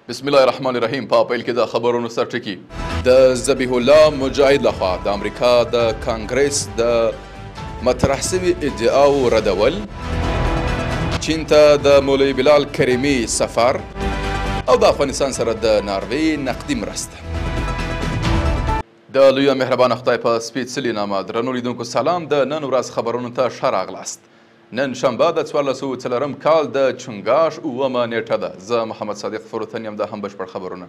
بسم الله الرحمن الرحیم. په پیل کې د خبرونو سرټکي. د ذبیح الله مجاهد لخوا د امریکا د کانګرس د مطرح شوي ادعاو ردول، چین ته د مولوي بلال کریمي سفر او د افغانستان سره د ناروې نقدي مرسته. د لوی مهربان خدای په سپېڅلي نامه درنو لیدونکو سلام. د نن ورځ خبرونو ته ښه راغلاست. نن شنبه د 1404 کال د چنګاښ 9 نیټه ده. زه محمد صادق فروتن یم. دا هم بشپړ خبرونه.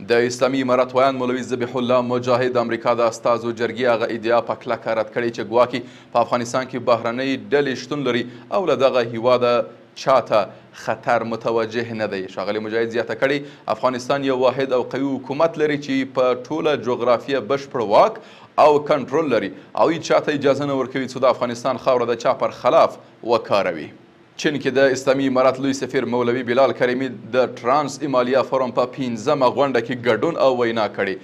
د اسلامي امارت ویاند مولوي ذبیح الله مجاهد د امریکا د استازو جرګې هغه ادعا په کلکه رد کړې چې ګواکې په افغانستان کې بهرنۍ ډلې شتون لري او له دغه هیواده چاته خطر متوجه نه دی. ښاغلي مجاهد زیاته کړې افغانستان یو واحد او قوي حکومت لري چې په ټوله جغرافیه بشپړ واک او کنټرول لري او هیڅ چاته اجازه نه ورکوي چې د افغانستان خاوره د چا پر خلاف وکاروي. چین کې د اسلامي امارت لوی سفیر مولوي بلال کریمي د ټرانس ایمالیا فورم په 15مه غونډه کې ګډون او وینا کړې.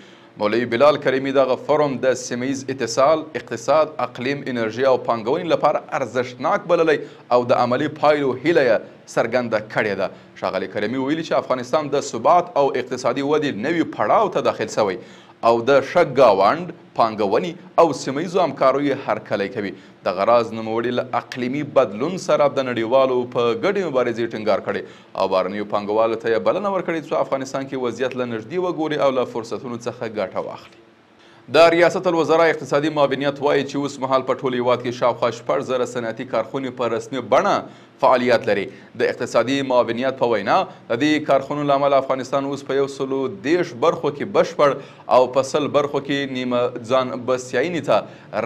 مولوي بلال کریمي دغه فورم د سیمه ییز اتصال، اقتصاد، اقلیم، انرژي او پانګونې لپاره ارزښتناک بللی او د عملي پایلو هیله یې څرګنده کړې ده. ښاغلي کریمي ویلي چې افغانستان د ثبات او اقتصادي ودې نوي پړاو ته داخل شوی او د ښه ګاونډ، پانګونې او سیمه ییزو همکاریو هرکلی کوي. دغه راز نوموړي له اقلیمي بدلون سره د نړیوالو په ګډې مبارزې ټینګار کړی او بهرنیو پانګوالو ته یې بلنه ورکړې چې افغانستان کې وضعیت له نږدې وګوري او له فرصتونو څخه ګټه واخلي. د ریاست الوزرا اقتصادي معاونیت وایي چې اوس مهال په ټول هیواد کې شاوخوا 6,000 صنعتي کارخونې په رسمي بڼه فعالیت لري. د اقتصادي معاونیت په وینا د دې کارخونو له امله افغانستان اوس په 130 برخو کې بشپړ او په 100 برخو کې نیمه ځان بسیاینې ته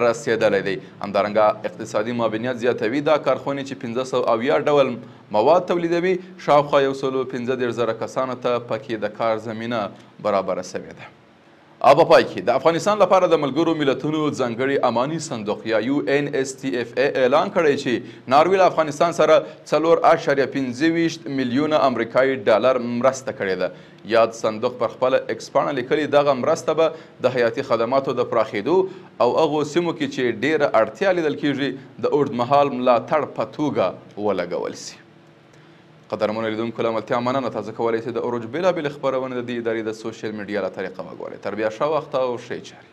رسېدلی دی. همدارنګه اقتصادي معاونیت زیاتوي دا کارخونې چې 570 ډول مواد تولیدوي شاوخوا 115,000 کسانو ته پکې د کار زمینه برابره شوې ده. او په پای کې د افغانستان لپاره د ملګرو ملتونو ځانګړي اماني صندوق یا UNSTFA اعلان کړی چې ناروې له افغانستان سره 4.25 میلیونه امریکایي ډالر مرسته کړې ده. یاد صندوق پر خپله ایکس پاڼه لیکلي دغه مرسته به د حیاتي خدماتو د پراخېدو او هغو سیمو کې چې ډیره اړتیا لیدل کیږي د اوږدمهال ملاتړ په توګه ولګول سي. قدرمنو لیدونکو له ملتیا مننه. تاسو کولی شئ د اروج بېلابېلې خپرونې د دې ادارې د سوشل میډیا له طریقه وګورئ. تر بیا ښه وخت او ښې چارې.